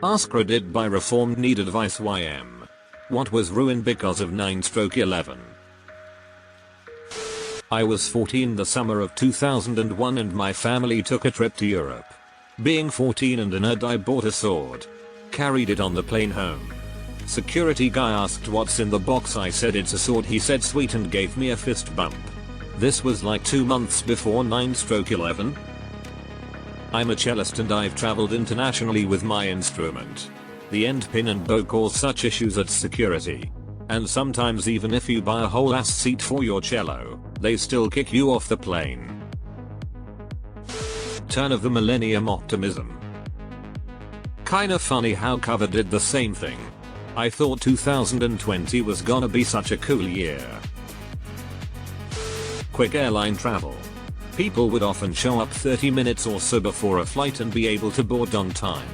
AskReddit by Reformed Need Advice YM. What was ruined because of 9/11? I was 14 the summer of 2001 and my family took a trip to Europe. Being 14 and a nerd, I bought a sword. Carried it on the plane home. Security guy asked what's in the box. I said it's a sword. He said sweet and gave me a fist bump. This was like 2 months before 9/11. I'm a cellist and I've traveled internationally with my instrument. The end pin and bow cause such issues at security. And sometimes even if you buy a whole ass seat for your cello, they still kick you off the plane. Turn of the millennium optimism. Kinda funny how cover did the same thing. I thought 2020 was gonna be such a cool year. Quick airline travel. People would often show up 30 minutes or so before a flight and be able to board on time.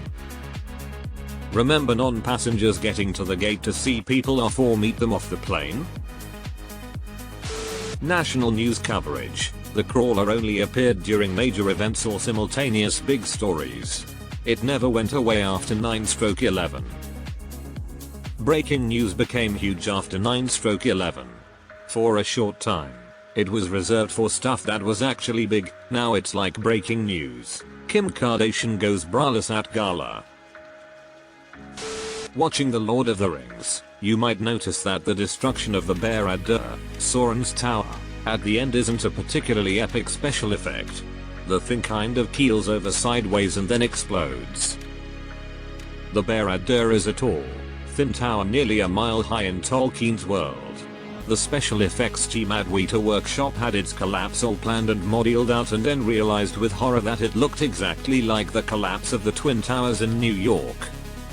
Remember non-passengers getting to the gate to see people off or meet them off the plane? National news coverage. The crawler only appeared during major events or simultaneous big stories. It never went away after 9/11. Breaking news became huge after 9/11. For a short time, it was reserved for stuff that was actually big. Now it's like breaking news. Kim Kardashian goes braless at gala. Watching The Lord of the Rings, you might notice that the destruction of the Barad-dûr, Sauron's tower, at the end isn't a particularly epic special effect. The thing kind of keels over sideways and then explodes. The Barad-dûr is a tall, thin tower nearly a mile high in Tolkien's world. The special effects team at Weta Workshop had its collapse all planned and modeled out and then realized with horror that it looked exactly like the collapse of the Twin Towers in New York.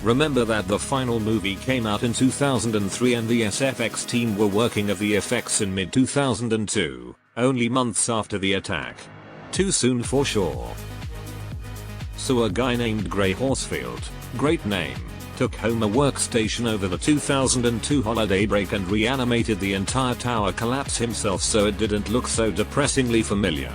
Remember that the final movie came out in 2003 and the SFX team were working of the effects in mid-2002, only months after the attack. Too soon for sure. So a guy named Gray Horsefield, great name, took home a workstation over the 2002 holiday break and reanimated the entire tower collapse himself so it didn't look so depressingly familiar.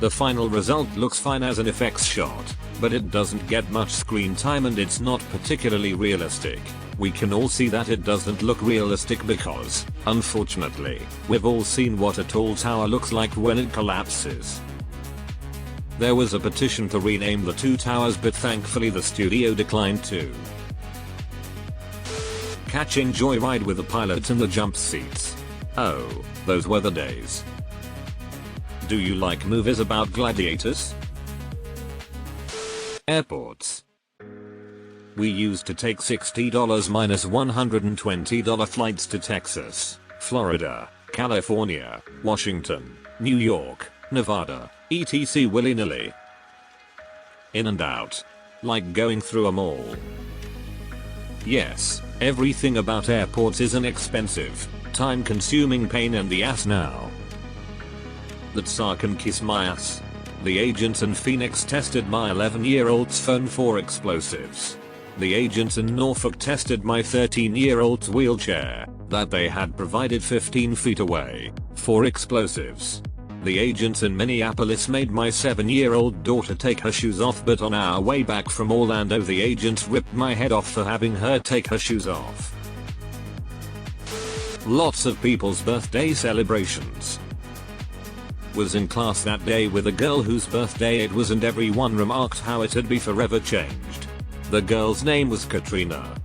The final result looks fine as an effects shot, but it doesn't get much screen time and it's not particularly realistic. We can all see that it doesn't look realistic because, unfortunately, we've all seen what a tall tower looks like when it collapses. There was a petition to rename the two towers, but thankfully the studio declined to. Catching joyride with the pilot in the jump seats. Oh, those were the days. Do you like movies about gladiators? Airports. We used to take $60 minus $120 flights to Texas, Florida, California, Washington, New York, Nevada, etc. willy-nilly. In and out. Like going through a mall. Yes, everything about airports is an expensive, time-consuming pain in the ass now. That Tsar can kiss my ass. The agents in Phoenix tested my 11-year-old's phone for explosives. The agents in Norfolk tested my 13-year-old's wheelchair, that they had provided 15 feet away, for explosives. The agents in Minneapolis made my 7-year-old daughter take her shoes off, but on our way back from Orlando the agents ripped my head off for having her take her shoes off. Lots of people's birthday celebrations. Was in class that day with a girl whose birthday it was and everyone remarked how it had be forever changed. The girl's name was Katrina.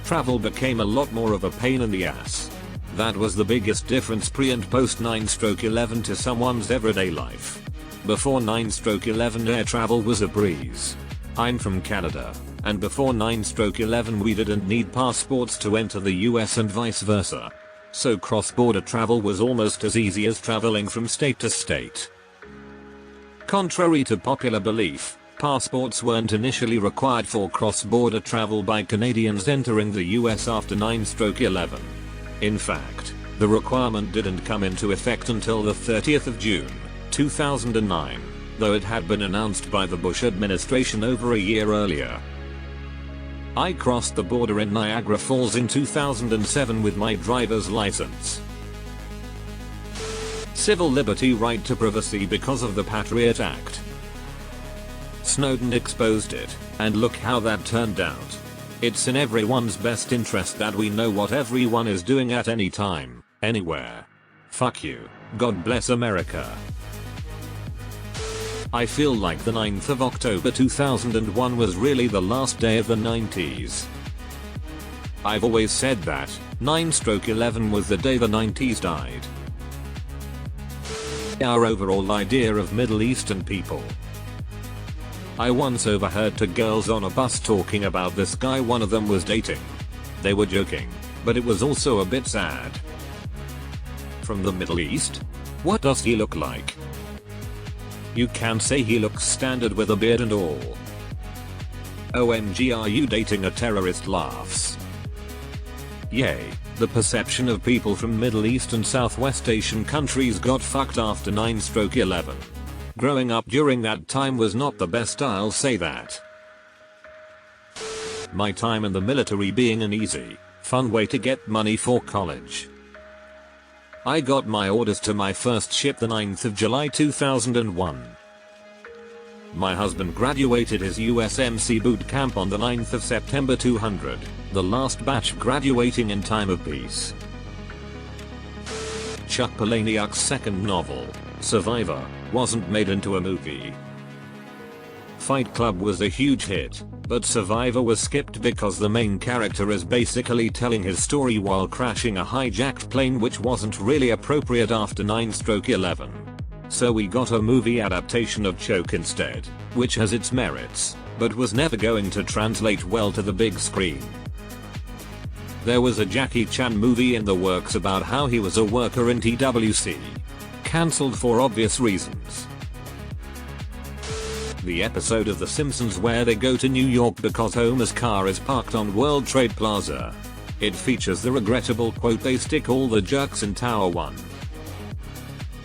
Travel became a lot more of a pain in the ass. That was the biggest difference pre and post 9/11 to someone's everyday life. Before 9/11 air travel was a breeze. I'm from Canada, and before 9/11 we didn't need passports to enter the US and vice versa. So cross-border travel was almost as easy as traveling from state to state. Contrary to popular belief, passports weren't initially required for cross-border travel by Canadians entering the US after 9/11. In fact, the requirement didn't come into effect until the 30th of June, 2009, though it had been announced by the Bush administration over a year earlier. I crossed the border in Niagara Falls in 2007 with my driver's license. Civil liberty right to privacy because of the Patriot Act. Snowden exposed it, and look how that turned out. It's in everyone's best interest that we know what everyone is doing at any time, anywhere. Fuck you. God bless America. I feel like the 9th of October 2001 was really the last day of the 90s. I've always said that 9/11 was the day the 90s died. Our overall idea of Middle Eastern people. I once overheard two girls on a bus talking about this guy one of them was dating. They were joking, but it was also a bit sad. From the Middle East? What does he look like? You can say he looks standard with a beard and all. OMG, are you dating a terrorist? Laughs. Yay, the perception of people from Middle East and Southwest Asian countries got fucked after 9/11. Growing up during that time was not the best, I'll say that. My time in the military being an easy, fun way to get money for college. I got my orders to my first ship the 9th of July 2001. My husband graduated his USMC boot camp on the 9th of September 200, the last batch graduating in time of peace. Chuck Palahniuk's second novel, Survivor, wasn't made into a movie. Fight Club was a huge hit, but Survivor was skipped because the main character is basically telling his story while crashing a hijacked plane, which wasn't really appropriate after 9/11. So we got a movie adaptation of Choke instead, which has its merits, but was never going to translate well to the big screen. There was a Jackie Chan movie in the works about how he was a worker in TWC. Cancelled for obvious reasons. The episode of The Simpsons where they go to New York because Homer's car is parked on World Trade Plaza. It features the regrettable quote, "They stick all the jerks in Tower 1.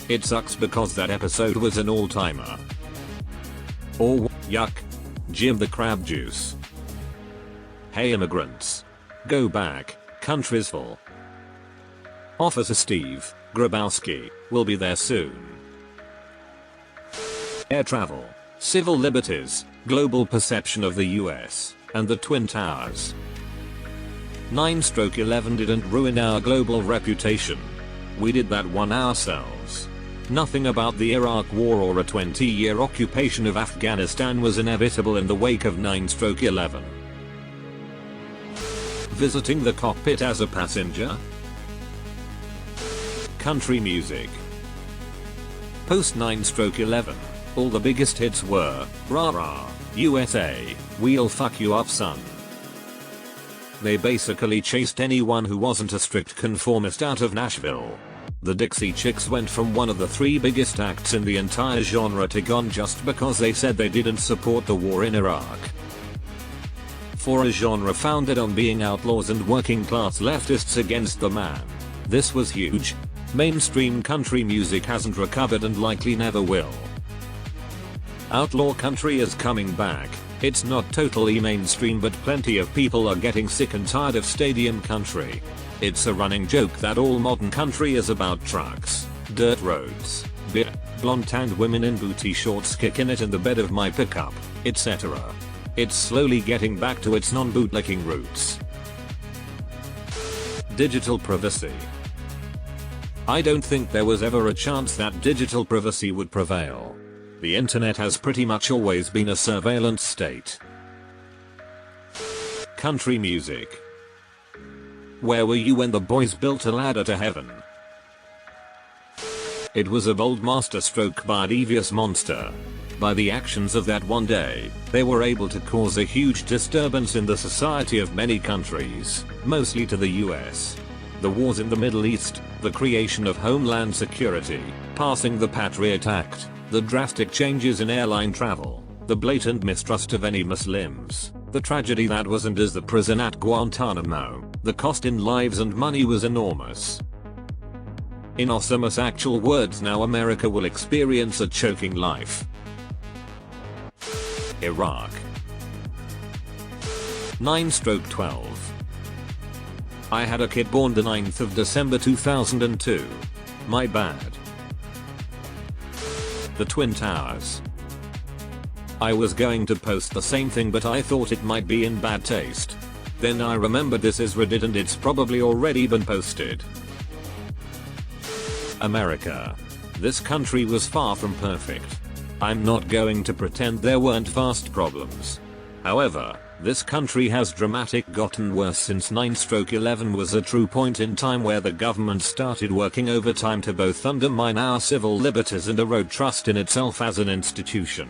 It sucks because that episode was an all-timer. Or yuck. Jim the Crab Juice. Hey immigrants. Go back, country's full. Officer Steve Grabowski will be there soon. Air travel, civil liberties, global perception of the US, and the Twin Towers. 9/11 didn't ruin our global reputation. We did that one ourselves. Nothing about the Iraq War or a 20-year occupation of Afghanistan was inevitable in the wake of 9/11. Visiting the cockpit as a passenger? Country music. Post 9/11, all the biggest hits were, Rah Rah, USA, We'll Fuck You Up Son. They basically chased anyone who wasn't a strict conformist out of Nashville. The Dixie Chicks went from one of the three biggest acts in the entire genre to gone just because they said they didn't support the war in Iraq. For a genre founded on being outlaws and working class leftists against the man, this was huge. Mainstream country music hasn't recovered and likely never will. Outlaw country is coming back. It's not totally mainstream, but plenty of people are getting sick and tired of stadium country. It's a running joke that all modern country is about trucks, dirt roads, beer, blonde-tanned women in booty shorts kicking it in the bed of my pickup, etc. It's slowly getting back to its non-bootlicking roots. Digital privacy. I don't think there was ever a chance that digital privacy would prevail. The internet has pretty much always been a surveillance state. Country music. Where were you when the boys built a ladder to heaven? It was a bold masterstroke by a devious monster. By the actions of that one day, they were able to cause a huge disturbance in the society of many countries, mostly to the US. The wars in the Middle East, the creation of Homeland Security, passing the Patriot Act, the drastic changes in airline travel, the blatant mistrust of any Muslims, the tragedy that was and is the prison at Guantanamo, the cost in lives and money was enormous. In Osamus actual words, now America will experience a choking life. Iraq. 9/12. I had a kid born the 9th of December 2002. My bad. The Twin Towers. I was going to post the same thing, but I thought it might be in bad taste. Then I remembered this is Reddit and it's probably already been posted. America. This country was far from perfect. I'm not going to pretend there weren't vast problems. However, this country has dramatically gotten worse since 9/11 was a true point in time where the government started working overtime to both undermine our civil liberties and erode trust in itself as an institution.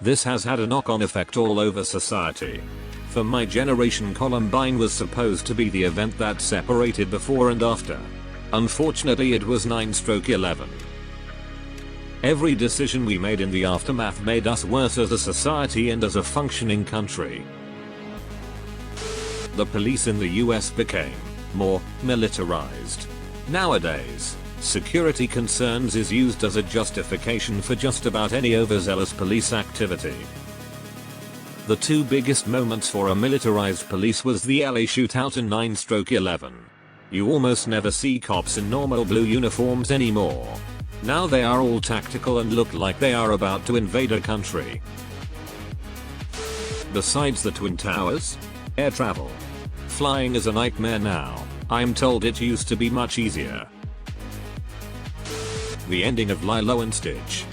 This has had a knock-on effect all over society. For my generation, Columbine was supposed to be the event that separated before and after. Unfortunately, it was 9/11. Every decision we made in the aftermath made us worse as a society and as a functioning country. The police in the US became more militarized. Nowadays, security concerns is used as a justification for just about any overzealous police activity. The two biggest moments for a militarized police was the LA shootout and 9/11. You almost never see cops in normal blue uniforms anymore. Now they are all tactical and look like they are about to invade a country. Besides the Twin Towers, air travel. Flying is a nightmare now. I'm told it used to be much easier. The ending of Lilo and Stitch.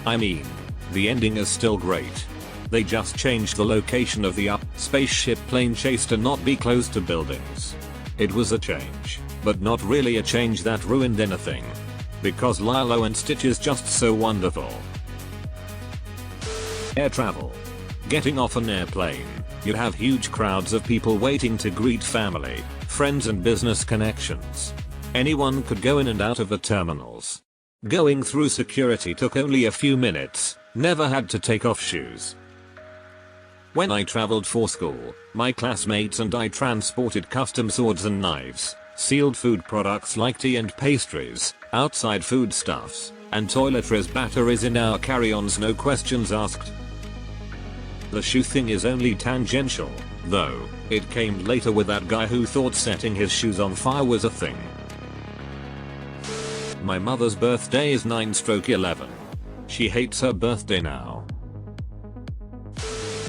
I mean, the ending is still great. They just changed the location of the spaceship plane chase to not be close to buildings. It was a change, but not really a change that ruined anything. Because Lilo and Stitch is just so wonderful. Air travel. Getting off an airplane, you have huge crowds of people waiting to greet family, friends and business connections. Anyone could go in and out of the terminals. Going through security took only a few minutes, never had to take off shoes. When I traveled for school, my classmates and I transported custom swords and knives, sealed food products like tea and pastries, outside foodstuffs, and toiletries batteries in our carry-ons, no questions asked. The shoe thing is only tangential, though. It came later with that guy who thought setting his shoes on fire was a thing. My mother's birthday is 9/11. She hates her birthday now.